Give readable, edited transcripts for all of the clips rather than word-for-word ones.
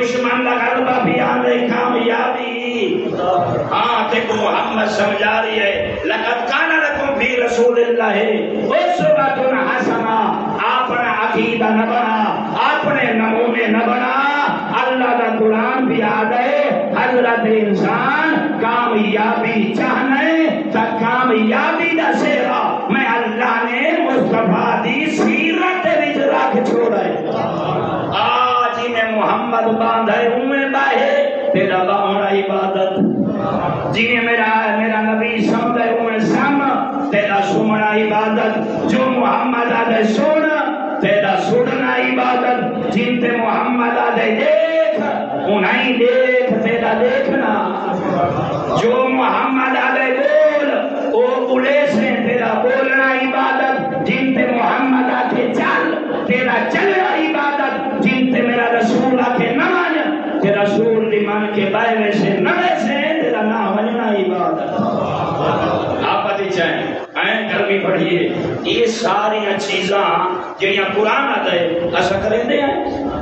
دشمن کا غلبہ بھی آنے کامیابی. ہاں دیکھو محمد سمجھا رہی ہے لقد کان لکم فی رسول اللہ اسوۃ حسنہ. اپنا عقیدہ نہ بنا، اپنے نمونے نہ بنا، اللہ کا قرآن بھی آ گئے. حضرت انسان کامیابی چاہنے تا کامیابی دا سیرا میں اللہ نے مصطفیٰ دی سیرت وچ رکھ چھوڑا ہے. آج ہی میں محمد باندھے اویں باہے تیرا باہنا عبادت، جنہیں میرا نبی سمجھے اویں سم تیرا سمنا عبادت. جو محمد آدھے سن تیرا سننا عبادت. جن تے محمد آدھے دیکھ انہیں دیکھ تیرا دیکھنا. جو محمد آدھے بول او بولے سے تیرا بولنا عبادت. جن تے محمد آدھے چل تیرا چلنا عبادت. جن تے میرا رسول آدھے نہ مان تیرا رسول دی مان کے بائے سے نہ سے تیرا نہ مننا عبادت. آپ آدھی چاہیں گرمی پڑھیے یہ ساری چیزاں جنیاں قرآن آتا ہے ایسا کریں دے ہیں.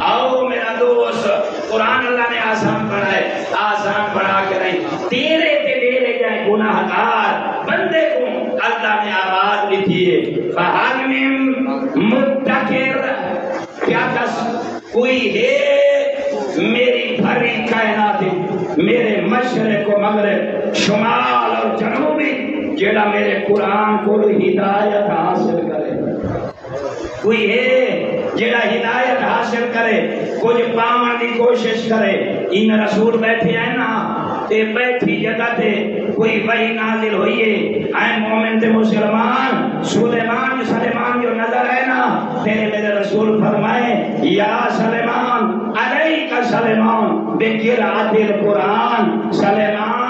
آؤ میرا دوست قرآن اللہ نے آسان پڑھائے، آسان پڑھا کے نہیں تیرے تے لے لے جائیں گناہ گار بندے کو. اللہ نے آواز لکھی ہے فَحَلْ مِن مُدَّكِرْ. کیا کس کوئی ہے میری بھری کائنات میرے مشرق و مغرب شمال اور جنوبی جیڑا میرے قرآن کو ہدایت حاصل کرے؟ کوئی ہے جیڑا ہدایت حاصل کرے کچھ پاون دی کوشش کرے؟ ان رسول بیٹھے ہیں نا تے بیٹھی جگہ تے کوئی وحی نازل ہوئی ہے. اے مومن تے مسلمان سلیمان جو نظر ہے نا تیرے میرے رسول فرمائے یا سلیمان علیک سلیمان بقراءۃ القرآن. سلیمان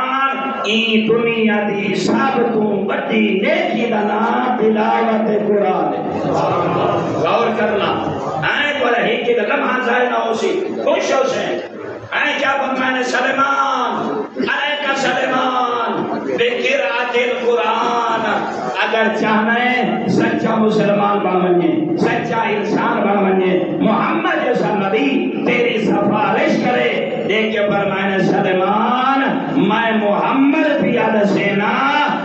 این دنیا دی سب تو بڑی نیکی دا نام تلاوت قرآن ہے. غور کرنا اے تو رہی کہ لمحہ ضائع نہ ہو سی خوش ہو سے اے کیا فرمایا سلیمان علیک سلیمان بقراءۃ القرآن. اگر چاہنا ہے سچا مسلمان بن سچا انسان بن محمد جیسا نبی تیری سفارش کرے دیکھ کے فرمایا سلیمان میں محمد پیاد سینا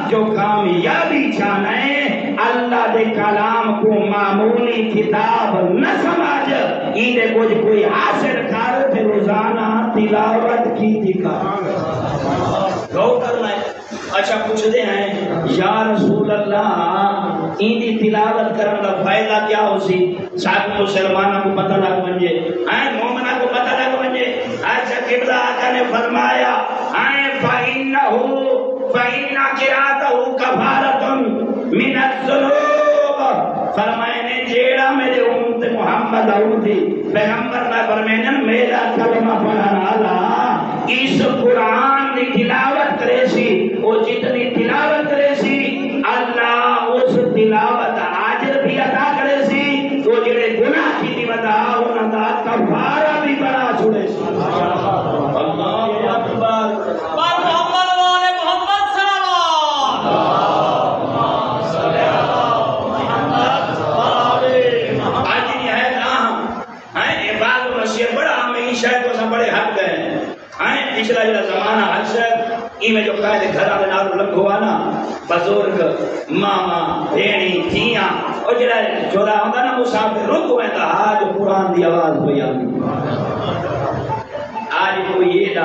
جو کامیابی چاہنا ہے اللہ دے کلام کو معمولی کتاب نہ سمجھ ایدے کچھ کوئی حاصل کر تے روزانہ تلاوت کی دکھا. گو کرنا ہے. اچھا پوچھتے ہیں یا رسول اللہ ایندی تلاوت کرنے کا فائدہ کیا ہو سی؟ ساتھ مسلمانوں کو پتہ لگ بنجے مومنہ کو پتہ لگ بنجے. اچھا قبلہ آقا نے فرمایا فَإِنَّ قِرَاءَتَهُ كَفَارَةٌ مِنَ الذُّنُوبِ. فرمائے نے جیڑا میرے امت محمد آؤں پیغمبر نے فرمائے میرا کلمہ پڑھنا اللہ اس قرآن دی تلاوت کرے سی وہ جتنی تلاوت کرے سی اللہ اس تلاوت آجر بھی عطا کرے سی. وہ جڑے گناہ کی دی ودا انہاں دا کفارہ بھی بنا چھوڑے سی. اللہ اکبر. محمد والے محمد صلی اللہ آج نہیں ہے نا ہے بعض مسیح بڑا ہمیں شاید تو بڑے حق گئے ہیں. پچھلا جڑا زمانہ حسد میں جو قائد گھر آنے نارو لگ ہوا نا بزرگ ماما بھینی تھیاں اور جڑا جوڑا ہوتا نا مسافر رک ہوئے تھا آج قرآن دی آواز ہوئی آگی. آج کوئی یہ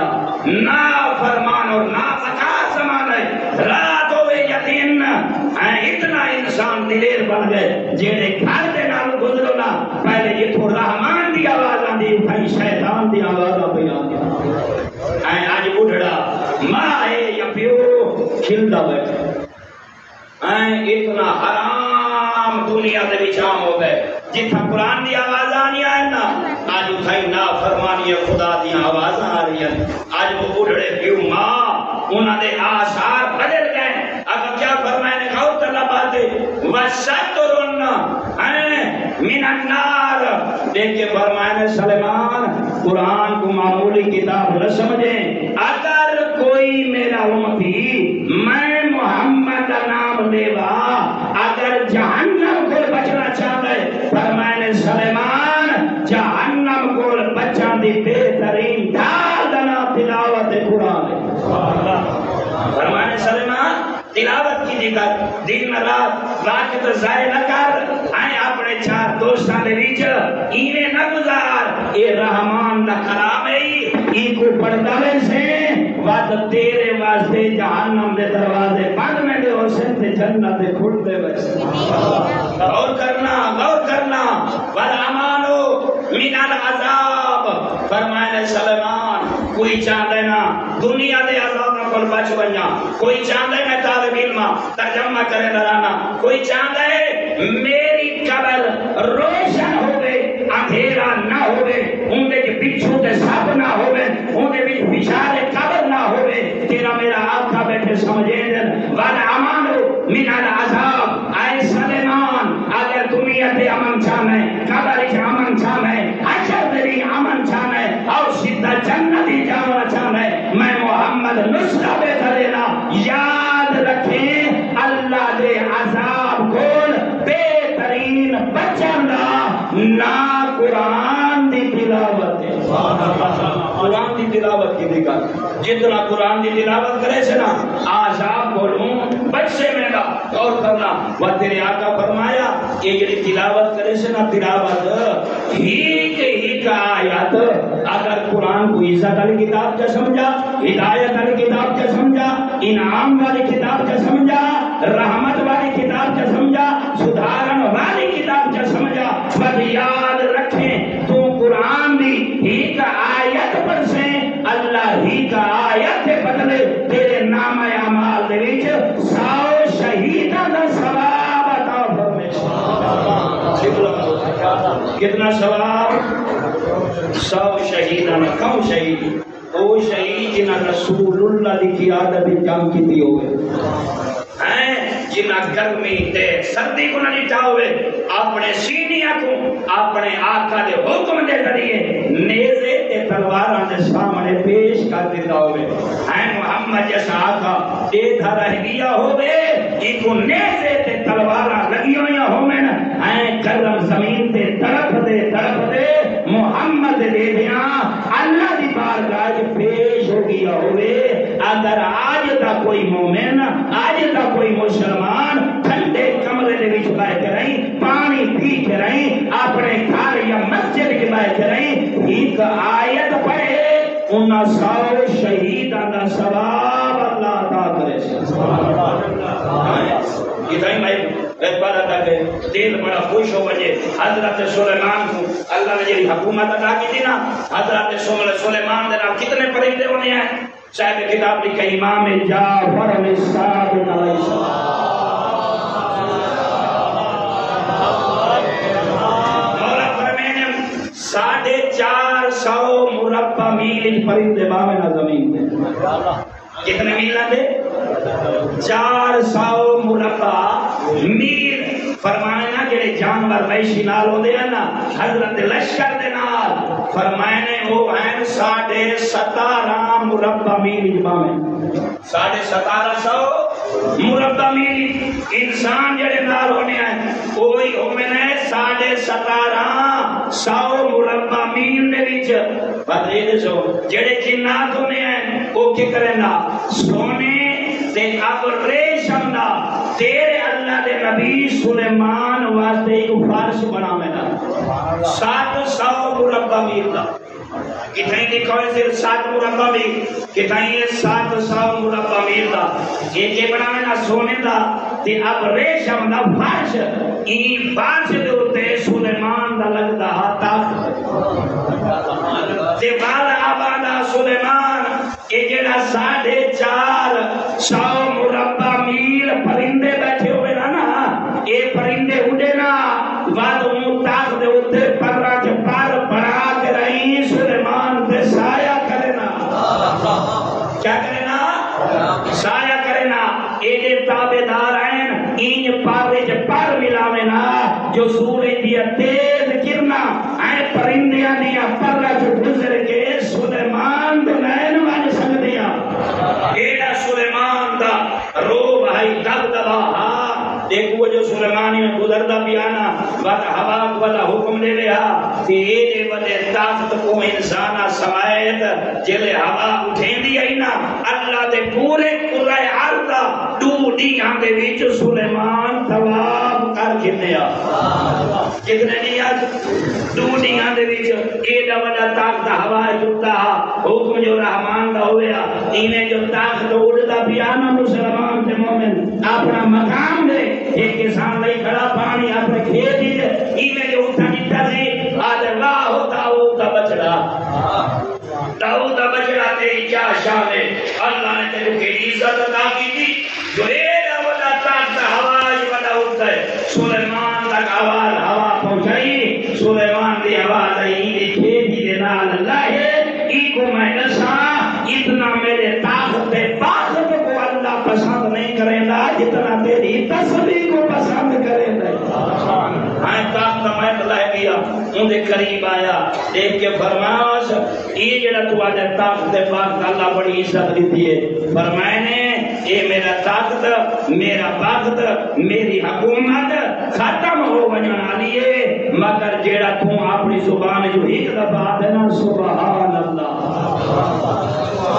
نا فرمان اور نا فکار زمان ہے رات ہوئے یقین اتنا انسان دلیر بن گئے جیڑے گھر دے نارو گزرو نا پہلے یہ تو رحمان دی آواز آن دی اٹھائی شیطان دی آواز آن دی. آج اٹھڑا ماں ہے یا پیو کھلتا بیٹھا اتنا حرام دنیا دے بچام ہو گئے. جتنا قرآن دی آواز آنی آئے نا آج اتھائی نا فرمانی خدا دی آواز آ رہی ہے. آج وہ اٹھڑے پیو ماں انہاں دے آثار بدل گئے. اب کیا فرمائے نے کھاؤ تر لباتے وَسَتُرُنَّ مِنَ النَّارِ. دیکھ کے فرمائے نے سلیمان قرآن کو معمولی کتاب نہ سمجھیں. اگر کوئی میرا امتی میں محمد کا نام لے گا اگر جہنم کو بچنا چاہتا ہے فرمائے نے سلیمان جہنم کو بچان دی بہترین فرمانے سلیمان تلاوت کی دیگر دن رات وقت ضائع نہ کر آئے اپنے چار دوستان دے وچ ایویں نہ گزار اے رحمان دا کلام ہے ای کو پڑھدا ویسے وقت تیرے واسطے جہنم دے دروازے بند میں دے حسین تے جنت دے کھل دے ویسے غور کرنا والامانو من العذاب فرمائے سلیمان کوئی چاہتے نا دنیا دے عذاب نہ کل بچ بنیا کوئی چاہتے میں طالب علم ترجمہ کرے درانا کوئی چاہتے میری قبر روشن ہوئے اندھیرا نہ ہوئے ان دے پچھو دے سب نہ ہوئے ان دے بھی بشار قبر نہ ہوئے تیرا میرا آقا بیٹھے سمجھے دن والامانو من العذاب آئے سلیمان اگر دنیا دے امن چاہنے قبر کے امن چاہنے حشر دے امن چاہنے اور سیدھا جنتی جانا چاہنے میں محمد نسخہ بے درینا یاد رکھیں اللہ دے عذاب کول بہترین بچن دا نا قرآن دی تلاوت ہے قرآن دی تلاوت کی دیکھا جتنا قرآن دی تلاوت کرے سے نا عذاب کولوں بچے میں گا اور کرنا وہ تیرے آقا فرمایا کہ یہ تلاوت کرے سے نا تلاوت ہی کا آیات اگر قرآن کو عزت علی کتاب کا سمجھا ہدایت علی کتاب کا سمجھا انعام والی کتاب کا سمجھا رحمت والی کتاب کا سمجھا سدھارن والی کتاب کا سمجھا بس یاد رکھیں تو قرآن بھی ہی کا آیت پر سے اللہ ہی کا آیت کے بدلے تیرے نام اعمال دے وچ 100 شہیداں دا ثواب عطا فرمائے کتنا ثواب 100 شہیداں کم شہید وہ شہید جنہ رسول اللہ دی قیادت میں جنگ کیتی ہوئے جنہ گرمی تے سردی کو نہ لٹا ہوئے اپنے سینیاں کو اپنے آقا دے حکم دے ذریعے نیزے تے تلواراں دے سامنے پیش کر دیتا ہوئے اے محمد جیسا آقا اے تھا رہ گیا ہوئے ان کو نیزے تے تلواراں لگی ہوئی ہوئے اے کرم زمین تے تڑپ دے محمد دے دیا اللہ دی بارگاہ پیش ہو گیا ہوئے اگر آج تا کوئی مومن آج تا کوئی مسلمان ٹھنڈے کمرے دے وچ بیٹھ کے رہیں پانی پی کے رہیں اپنے گھر یا مسجد کے بیٹھ کے رہیں ایک آیت پڑھے انہاں 100 شہیداں دا ثواب اللہ عطا کرے ادھائی میں بارہ تک دل بڑا خوش ہو وجہ حضرت سلیمان کو اللہ نے جی حکومت عطا کی تھی نا حضرت سلیمان دے نام کتنے پرندے ہونے ہیں صاحب کتاب لکھے امام جعفر صادق علیہ السلام مولا فرمانے 450 مربع میل پرندے باویں زمین پہ کتنے میل دے 400 مربع میل فرمانے نا جڑے جانور وحشی نال ہوندے ہیں نا حضرت لشکر دے نال فرمانے وہ ہیں 17.5 مربع میل باویں 1750 مربع میل انسان جڑے نال ہونے ہیں وہی ہونے ہیں 1750 مربع میل دے وچ پر یہ دسو جڑے جنات ہونے ہیں وہ کی کریں گا سونے تے اب ریشم دا تیرے اللہ دے نبی سلیمان واسطے ایک فارش بناویں گا 700 مربع میل دا کتنے لکھو ہے صرف 7 مربع میل کتنے 700 مربع میل دا یہ بناویں گا سونے دا تے اب ریشم دا فارش این فارش دے اوتے سلیمان دا لگدا ہاتھ تے والا آبادا سلیمان یہ جڑا 450 مربع میل پرندے بیٹھے ہوئے نا یہ پرندے اڑے نا بعد تاخ دے اوتے پرا چ پر بڑا کے رہی سلیمان تے سایہ کرے نا کیا کرے نا سایہ کرے نا اے دے تابعدار ہیں این پارے چ پر ملاوے نا جو سورج دی تیز کرنا اے پرندیاں دی پرا چ گزر کے سلیمان دے نین وج سکدیاں ایڈا سلیمان دا سلیمانی میں گزرتا پیانا بات ہوا والا حکم دے لیا کہ یہ بڑے طاقت کو انسانا سمایت جلے ہوا اٹھیں دی آئی نا اللہ دے پورے قرآن عرضہ ڈیاں دے ویچ سلیمان ثواب کر کھلیا کتنے نیاز ڈیاں دے ویچ ایڈا بڑا طاقت ہوا جتا حکم جو رحمان دا ہویا انہیں جو طاقت اڑتا پیانا مسلمان تے مومن اپنا مقام دے ایک کسان لئی کھڑا پانی اپنے کھیت ہی دے انہیں جو اٹھا نیتا سی آج اللہ ہوتا ہوتا بچڑا داؤد بچڑا تیری کیا شان ہے اللہ نے تیرے کی عزت عطا کی تھی جو ایڈا بڑا طاقت ہوا بڑا اٹھتا ہے سلیمان تک آواز ہوا پہنچائی سلیمان دی آواز آئی کھیت ہی دے نال اللہ ہے کو میں نسا اتنا میرے طاقت باخت کو اللہ پسند نہیں کریں گا جتنا تیری تسبیح کو پسند کریں گا ہاں طاقت میں بلائے گیا ان دے قریب آیا دیکھ کے فرماس یہ جڑا تو آجا طاقت باخت اللہ بڑی عزت دیتی ہے فرمائے نے یہ میرا طاقت میرا باخت میری حکومت ختم ہو بنانا لیے مگر جڑا تو اپنی زبان جو ایک دفعہ دینا سبحان اللہ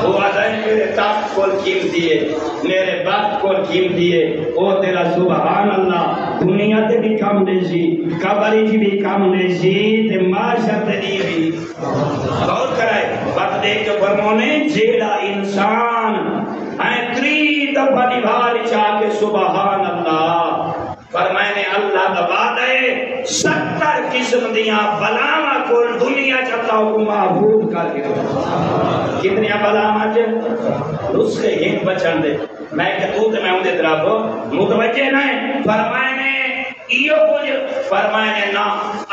وہ آدھائی میرے طاقت کو قیمت دیئے میرے بات کو قیمت دیئے وہ تیرا سبحان اللہ دنیا تے بھی کام دے سی قبری جی بھی کام دے سی تے معاشر تے دی بھی غور کرائے بات دیکھ کے فرمونے جیڑا انسان تری دفعہ نبھال چاہ کے سبحان اللہ فرمائے نے اللہ کا بات ہے 70 قسم دیاں بلاما کو دنیا چاہتا ہوں محبوب کر کے کتنی بلاما چاہتا اس کے ایک بچن دے میں کہتوں تے میں ہوں دے طرف متوجہ نہیں فرمائے نے ایو کچھ فرمائے نے نا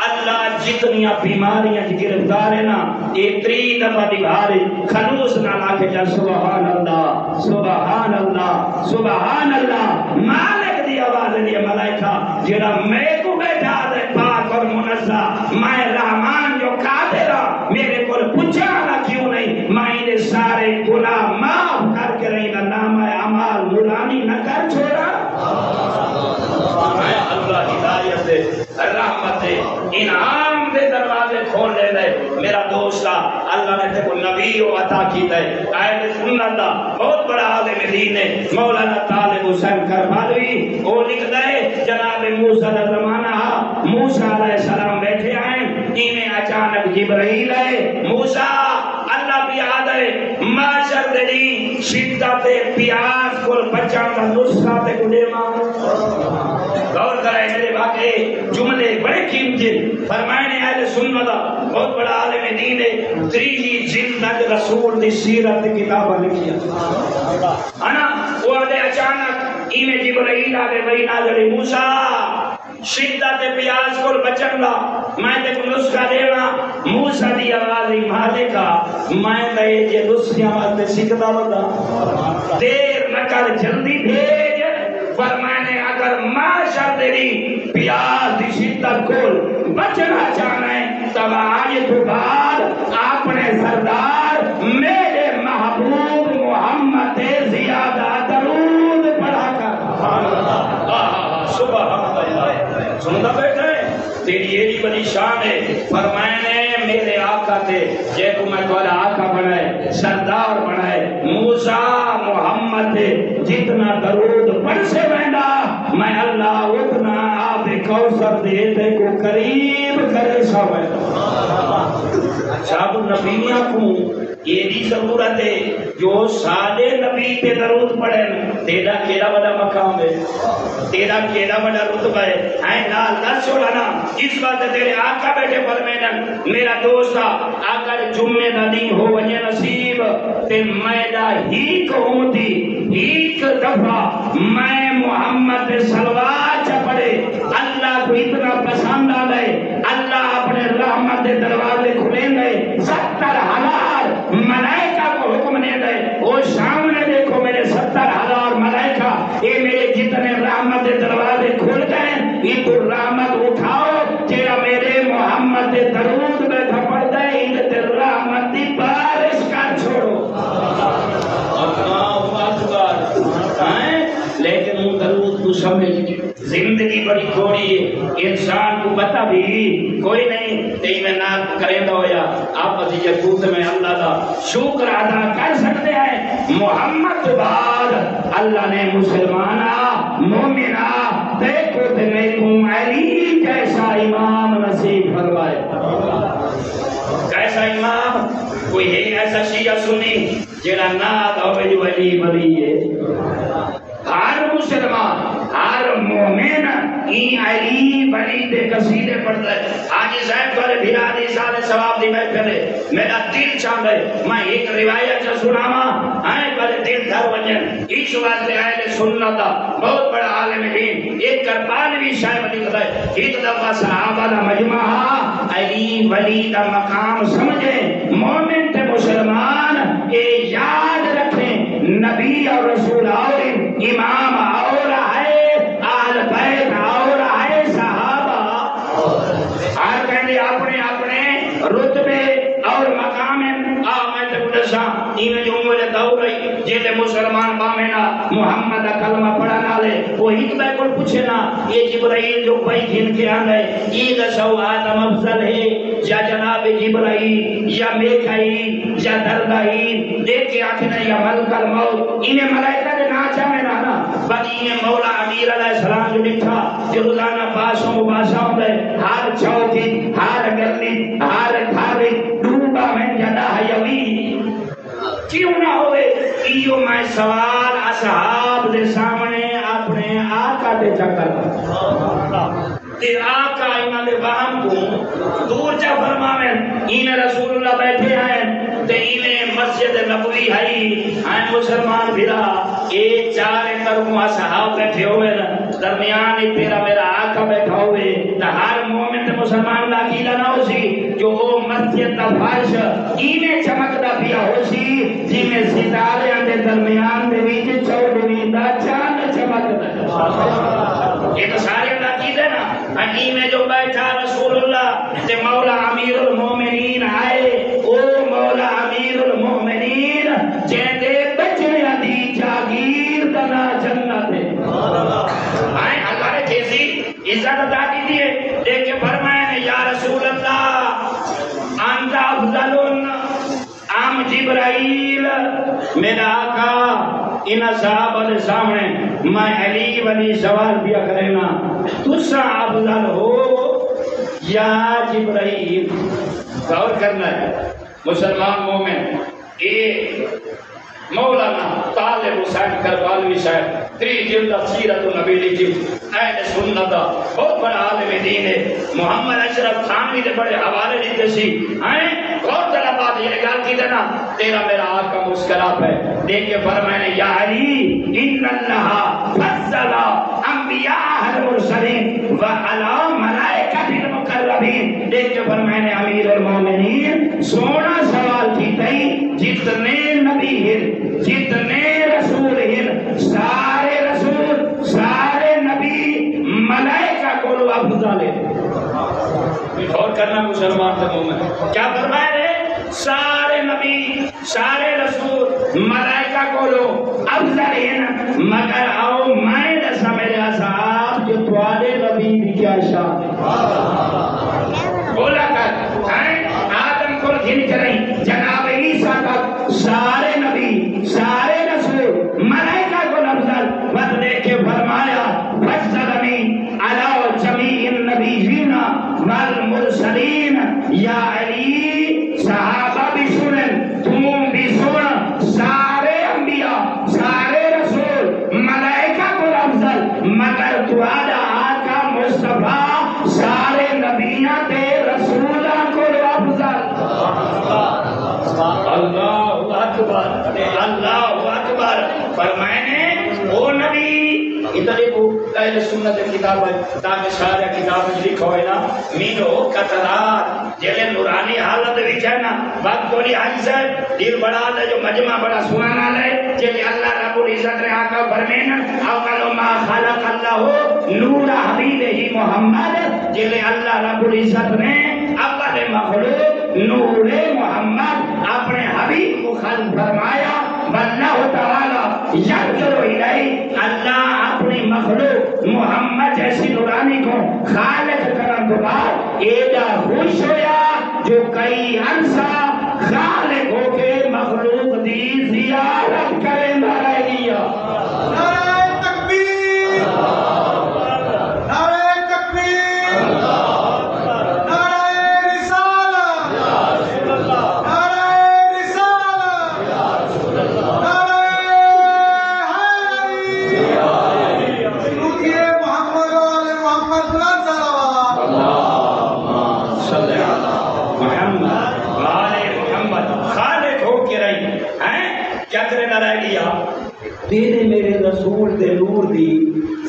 اللہ جتنی بیماریاں گرفتار ہے نا یہ 3 دفعہ دبھارے خلوص نہ لاکھے جا سبحان اللہ سبحان اللہ سبحان اللہ مالک دی آواز دی ملائکہ جڑا میں کو بیٹھا دے پاک اور منزہ میں رحمان جو قادرہ میرے کو پوچھا نہ کیوں نہیں میں انہیں سارے گناہ معاف کر کے رہی نہ نام اعمال نورانی نہ کر چھوڑا اللہ ہدایت دے رحمت دے انعام دے دروازے کھول لے دے میرا دوستا اللہ نے تے کو نبی و عطا کی دے اہل سنت دا بہت بڑا عالم دین ہے مولانا طالب حسین کربلوی وہ لکھ دے جناب موسیٰ دا زمانہ موسیٰ علیہ السلام بیٹھے آئے انہیں اچانک جبرائیل ہے موسیٰ اللہ بھی آدھے معاشر دلی شدت پیاس کو بچان کا نسخہ تے کو دے ماں غور کرائے میرے واقعے جملے بڑے قیمتی فرمائنے اہل سنت بہت بڑا عالم دین ہے 3 جلد رسول دی سیرت کتابہ لکھیا انا وہ آدھے اچانک ایمیں جبرائیل آگے وہی نازل موسیٰ شدت پیاس کو بچن لا میں تے کو نسخہ دے وا موسیٰ دی آوازی مالکا میں تے یہ نسخیاں واسطے سکھتا بتا دیر نہ کر جلدی بھیج فرمانے اگر معاشر تیری پیاس دی شدت کو بچنا چاہنا ہے تب آج تو بعد اپنے سردار میرے محبوب محمد زیادہ درود پڑھا کر سبحان اللہ سنتا بیٹھے تیری یہ بڑی شان ہے فرمانے میرے آقا تھے جے کو میں تھوڑا آقا بنائے سردار بنائے موسیٰ محمد جتنا درود پڑھ سے بہنا میں اللہ اتنا آپ کوثر دیتے کو قریب کرے سا بہنا صاحب نبیوں کو یہ بھی ضرورت ہے جو سارے نبی پہ درود پڑھیں تیرا کیڑا بڑا مقام ہے تیرا کیڑا بڑا رتبہ ہے اے نال نہ چھوڑنا اس بات تیرے آقا بیٹھے فرمائنا میرا دوست اگر جمعے دا دن ہو ونجے نصیب تے میرا ہی کہوں تھی ایک دفعہ میں محمد صلوات پڑھے اللہ کو اتنا پسند آ گئے اللہ اپنے رحمت دے دروازے کھلیں گے 70,000 ملائکہ کو حکم دے گئے وہ سامنے دیکھو میرے 70,000 ملائکہ یہ میرے جتنے رحمت دے دروازے کھل گئے یہ تو رحمت اٹھاؤ تیرا میرے محمد دے درود میں پڑھ دے ان تے رحمت دی بارش کر چھوڑو اللہ اکبر لیکن وہ درود کو سمجھ زندگی بھی کوئی نہیں تی میں نہ کریں دو یا آپ بسی یقوت میں اللہ دا شکر ادا کر سکتے ہیں محمد بعد اللہ نے مسلمانہ مومنہ دیکھو تمہیں علی جیسا امام نصیب فرمائے کیسا امام کوئی ہے ایسا شیعہ سنی جیڑا ناد ہوئے جو علی بلی ہے ہر مسلمان ہر مومن این علی ولی دے قصیدے پڑھتا ہے حاجی صاحب کرے بھیرادی سارے ثواب دی میں پھلے میرا دل چاند ہے میں ایک روایت چا سناما آئے کرے دل دھر ونجن اس واسطے آئے سنتا بہت بڑا عالم دین ایک کربانوی شاہ ولی ہے ایک دفعہ صحابہ دا مجمع علی ولی دا مقام سمجھے مومن تے مسلمان اے یاد رکھیں نبی اور رسول اور امام اور ہے آل بیت اور ہے صحابہ ہر کہنے اپنے اپنے رتبے اور مقام میں تے بدشا ایویں جو مجھے دور رہی جیلے مسلمان بامینا محمد کلمہ پڑھنا لے وہ ہی تو میں کوئی پوچھے نا یہ جبرائیل جو کوئی گھن کے آنے یہ دسو آدم افضل ہے یا جناب جبرائیل یا میکائیل یا دردائیل دیکھ کے آکھنا یا ملک الموت انہیں ملائکہ دے ناچا میں نانا باقی انہیں مولا امیر علیہ السلام جو لکھا جو روزانہ باسوں مباسوں دے ہر چوکی ہر گرلی ہر گھاری ڈوبا میں جدا حیوی کیوں نہ ہوئے ایو میں سوال اصحاب دے سامنے اپنے آقا دے چکر تے آقا انہاں دے وہم کو دور چا فرماویں انہیں رسول اللہ بیٹھے ہیں تے انہیں مسجد نبوی ہے مسلمان بھیرا ایک چار کروں اصحاب بیٹھے ہوئے درمیان تیرا میرا آقا بیٹھا ہوئے تا ہر مومن تے مسلمان دا عقیدہ نہ ہو سی جو مسجد دا فرش انہیں چمکدا پیا ہو سی جی میں ستارے دے درمیان دے وچ چودھویں دا چاند چمکدا یہ تو سارے دا عقیدہ نا ہنی میں جو بیٹھا رسول اللہ تے مولا امیر المومنین آئے او مولا امیر المومنین جیندے بچڑیاں دی جاگیر دنا جنت ہے آئے اللہ نے کیسی عزت ادا کی دیئے دیکھ کے فرمائے یا رسول اللہ انت افضل ام جبرائیل میرا آقا ان صحابہ دے سامنے میں علی ولی سوال پیا کرینا تسا افضل ہو یا جبرائیل غور کرنا ہے مسلمان مومن ایک مولانا طالب حسین کربالوی صاحب 3 جلد سیرت النبی لکھی اہل سنت بہت بڑا عالم دین ہے محمد اشرف تھانوی نے بڑے حوالے دیتے سی بہت بڑا بات یہ گل کی دینا تیرا میرا آقا مسکرا پہ دیکھ کے فرمائے یا علی ان اللہ فضل انبیاء المرسلین وعلی ملائکۃ المقربین دیکھ کے فرمائے امیر المومنین سونا سوال کی تئی جتنے نبی ہیں جتنے رسول ہیں سارے رسول سارے نبی ملائکہ کو افضل ہے غور کرنا مسلمان تے مومن کیا فرمائے رہے سارے نبی سارے رسول ملائکہ کو افضل ہیں مگر آؤ میں دسا میرے اصحاب جو توالے نبی بھی کیا شان بولا کر آدم کو گھن کریں جناب عیسیٰ تک سارے نبی سارے رسول ملائکہ کو افضل بس دیکھ کے فرمایا فضلنی علی جمیع النبیین والمرسلین یا علی صحابہ بھی سنن تم بھی سن سارے انبیاء سارے رسول ملائکہ کو افضل مگر تو آقا مصطفیٰ سارے نبیوں تے رسولہ کو افضل اللہ اکبر فرمائنے وہ نبی ادھر کو اہل سنت کتاب ہے تاکہ سارے کتاب میں لکھا ہوئے نا مینو قطرات جیلے نورانی حالت وچ ہے نا بات کولی حج صاحب دل بڑا ہے جو مجمع بڑا سہانا ہے جیلے اللہ رب العزت نے آقا فرمین اول ما خلق اللہ نور حبیب ہی محمد جیلے اللہ رب العزت نے اول مخلوق نور محمد اپنے حبیب کو خلق فرمایا واللہ تعالی یذکر الیہ اللہ اپنی مخلوق محمد جیسی نورانی کو خالق قرار تو بعد ایڈا خوش ہویا جو کئی عرصہ خالق ہو کے مخلوق دی زیارت کرے نہ رہ گیا. نعرہ تکبیر، نعرہ تکبیر، نعرہ رسالت، نعرہ رسالت، نعرہ حیدری، درود محمد و آل محمد بلند صلوات. اللہم صلی علی محمد وآل محمد. خالق ہو کے رہی ہیں کیا کرے نہ رہ گیا؟ تیرے میرے رسول دے نور دی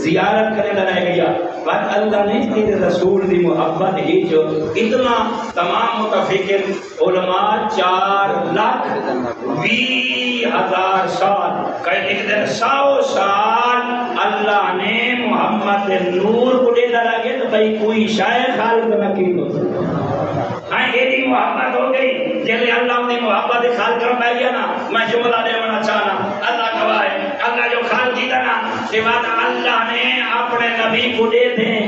زیارت کرے نہ رہ گیا. بات اللہ نے تیرے رسول دی محبت ہی جو اتنا تمام متفقین علماء 4,20,000 سال کئی لکھ دیں 100 سال اللہ نے محمد دے نور کو دے نہ لگے تو بھئی کوئی شاید خالق نہ کی ہو ہاں یہ محبت ہو گئی. جیسے اللہ نے محبت خال کر پہ گیا نا میں جملہ دے منا چاہنا اللہ گواہ ہے. اللہ جو خال کی تھا نا کہ بات اللہ نے اپنے نبی کو دے دیں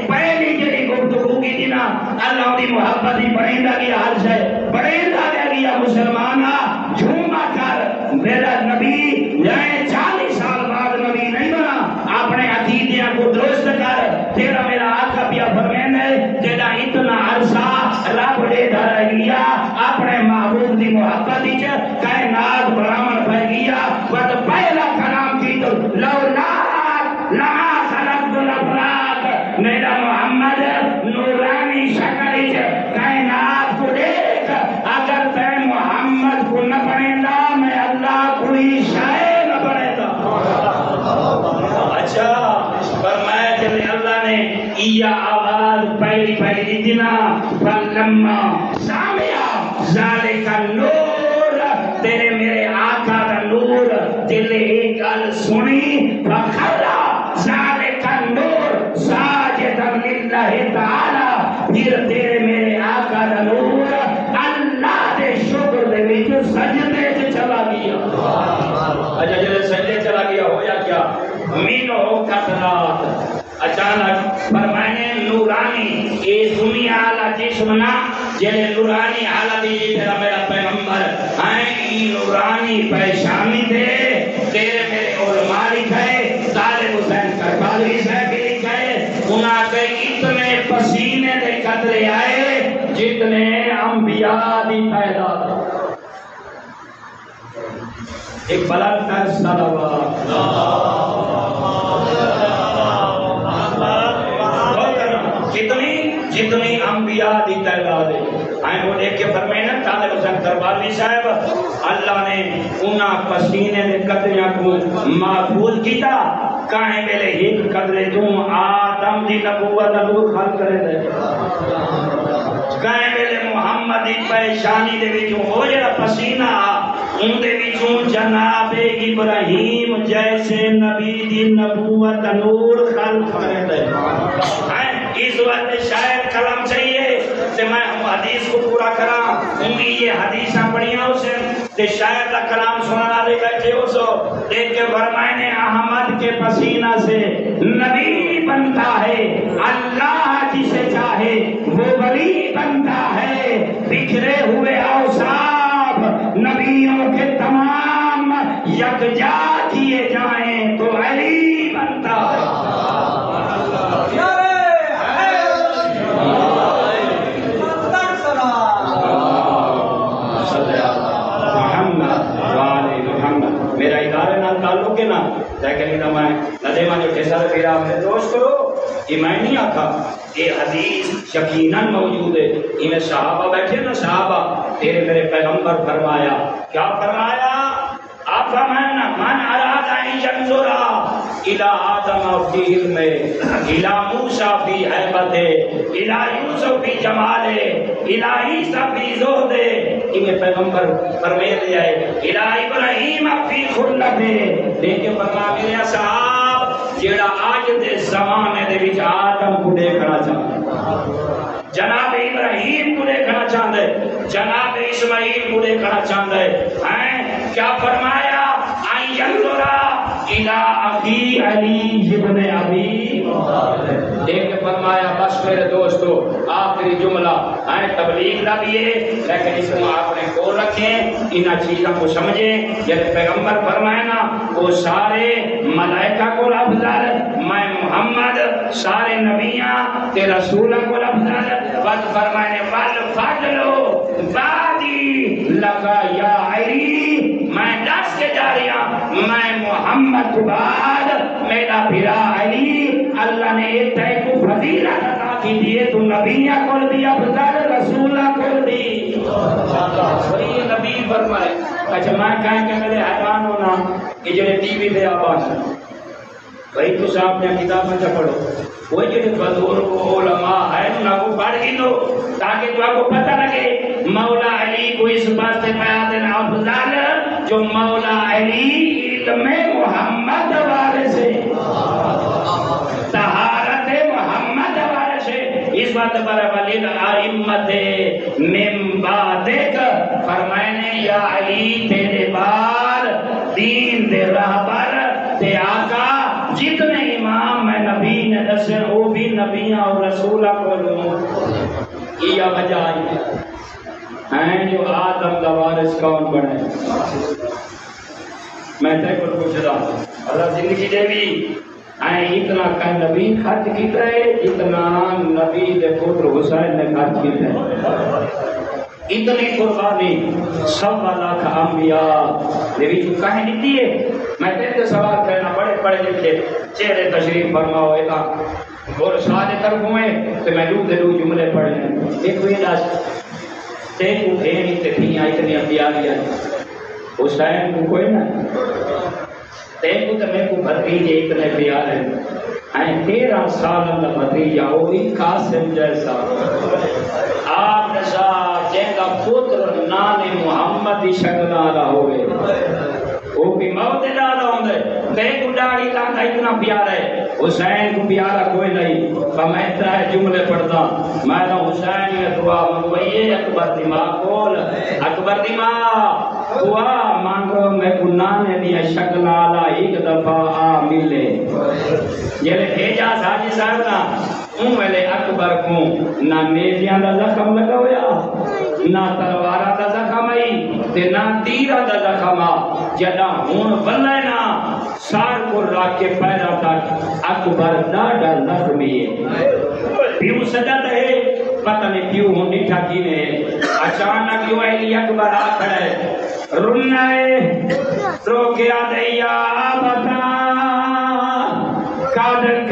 پہلی جڑی گفتگو کی تھی نا اللہ کی محبت ہی بڑھیندا گیا. ہر شے بڑھیندا گیا. مسلمانہ جھوما کر میرا نبی 40 سال بعد نبی نہیں بنا. اپنے عقیدیاں کو درست کر. تیرا میرا آقا پیا فرمائے ہے جیڑا اتنا عرصہ رب دے دار گیا اپنے محبوب دی محبت وچ کائنات برامن پہ گیا. وقت پہلا کلام کی تو لولا لا خلقت الافلاک میرا محمد نورانی شکل وچ کائنات کو دیکھ. اگر تے محمد کو نہ بنےدا میں اللہ کوئی شے نہ بنےدا. اچھا فرمایا کہ اللہ نے یہ آواز پہلی دینا فلما سامیا ذالک النور تیرے میرے آقا کا نور دل ایک گل سنی فخرا ذالک النور ساجدا للہ تعالی پھر تیرے میرے آقا کا نور اللہ دے شکر دے وچ سجدے سے چلا گیا. اچھا جب سجدے چلا گیا ہویا کیا مینو کثرات اچانک فرمانے نورانی اے دنیا والا جسم نا جڑے نورانی حالت دی تیرا میرا پیغمبر ہیں نورانی پریشانی دے تیرے میرے علماء لکھے طالب حسین کربلائی صاحب لکھے انہاں کے اتنے پسینے دے قطرے آئے جتنے انبیاء دی تعداد. ایک بلند کر صلوات جتنی انبیاء دی تعداد ہے آئیں وہ دیکھ کے فرمائے نا طالب حسین کربلائی صاحب اللہ نے انہاں پسینے دے قطریاں کو محفوظ کیتا. کہیں میلے ایک قطرے تو آدم دی نبوت نور خلق کرے دے. کہیں میلے محمد دی پریشانی دے وچوں ہو جڑا پسینہ ان دے وچوں جناب ابراہیم جیسے نبی دی نبوت نور خلق کرے دے. اس وقت شاید کلام چاہیے کہ میں حدیث کو پورا کرا ان کی یہ حدیثاں پڑھیاں اسے کہ شاید کا کلام سنانا دے بیٹھے ہو سو دیکھ کے فرمائنے احمد کے پسینہ سے نبی بنتا ہے اللہ جسے چاہے وہ ولی بنتا ہے. بکھرے ہوئے اوصاف نبیوں کے تمام یکجا کیے جائیں تو علی بنتا ہے. میرا ادارے نال تعلق ہے نا لیکن میں ندیمہ جو ٹھیسر پھر آپ نے دوست کرو یہ میں نہیں آکھا یہ حدیث یقیناً موجود ہے. انہیں صحابہ بیٹھے نا صحابہ تیرے میرے پیغمبر فرمایا کیا فرمایا آپ فرمانا من اراد ان ينظر الى آدم فی علم الى موسیٰ فی حیبت الى یوسف فی جمال الى عیسیٰ فی زہد انہیں پیغمبر فرمائے دیا ہے الى ابراہیم فی خلت لیکن فرما میرے صاحب جیڑا آج دے زمانے دے وچ آدم کو دیکھنا چاہتا جناب ابراہیم کو دیکھنا چاہتا ہے جناب اسماعیل کو دیکھنا چاہتا ہے کیا فرمایا الا اخی علی ابن ابی ایک فرمایا بس میرے دوستو آخری جملہ تبلیغ کا بھی ہے لیکن اس کو آپ نے کو رکھیں ان چیزوں کو سمجھیں جب پیغمبر فرمائے نا وہ سارے ملائکہ کو افضل میں محمد سارے نبیاں تے رسولوں کو افضل بس فرمائے فضل بادی لگا یا علی میں دس کے جا رہا میں محمد کے بعد میرا بھرا علی اللہ نے ایک تے کو فضیلت عطا کی دیے تو نبیاں کو بھی افضل رسولہ کو بھی وہی نبی فرمائے اچھا میں کہیں کہ میرے حیران ہونا کہ جڑے ٹی وی دے آباد بھائی تو صاحب نے کتابیں سے پڑھو وہ جڑے بزرگ علماء ہے نا وہ پڑھ گی دو تاکہ تو آپ کو پتہ لگے مولا علی کو اس بات سے بیان افضل جو مولا علی علم محمد والے سے طہارت محمد والے سے اس بات پر ولیل ائمت من بعدک فرمائنے یا علی تیرے بعد دین دے راہبر تے آقا جتنے امام میں نبی نے دسے وہ بھی نبیاں اور رسولہ کو کیا وجہ ہیں جو آدم کا وارث کون بنے میں تے کو پوچھ رہا ہوں اللہ زندگی دے بھی اتنا کہ نبی خرچ کیتا ہے اتنا نبی دے پتر حسین نے خرچ کیتا ہے اتنی قربانی سوا لاکھ انبیاء دے وچ کہیں دیتی ہے میں تے سوال کرنا بڑے پڑھے لکھے چہرے تشریف فرماؤ ایتا اور سارے طرف ہوئے تو میں دو جملے پڑھ لیں ایک ہوئی دس تے کو بھیڑی تے تھیاں اتنی انبیاء لیا حسین کو کوئی نہ تے کو تے میں کو بھتیجے اتنے پیارے ہیں 13 سال کا بھتیجا وہی قاسم جیسا آپ نے ساتھ جن کا پتر نان محمد کی شکل والا ہوئے وہ بھی موت لانا ہوندے تے کو داڑھی لانا اتنا پیارا ہے حسین کو پیارا کوئی نہیں میں اتنا جملے پڑھتا میں نے حسین میں دعا منگوائیے اکبر دماغ کول اکبر دماغ دعا مانگو میں کو نانے دیا شکل والا ایک دفعہ آ ملے یہ بھیجا ساجی صاحب نا ان ویلے اکبر کو نہ نیزیاں دا زخم لگا ہویا نہ تلوارا دا زخم آئی تے نہ تیرا دا زخم آ جدا ہون بلے نا سار کو راک کے پیدا تک اکبر ڈاڈا زخمی ہے پیو سجد ہے پتہ نہیں پیو ہوں نٹھا کی نے اچانک یوں ایلی اکبر آ کھڑے رنہ رو کے آدھے یا بتا قادر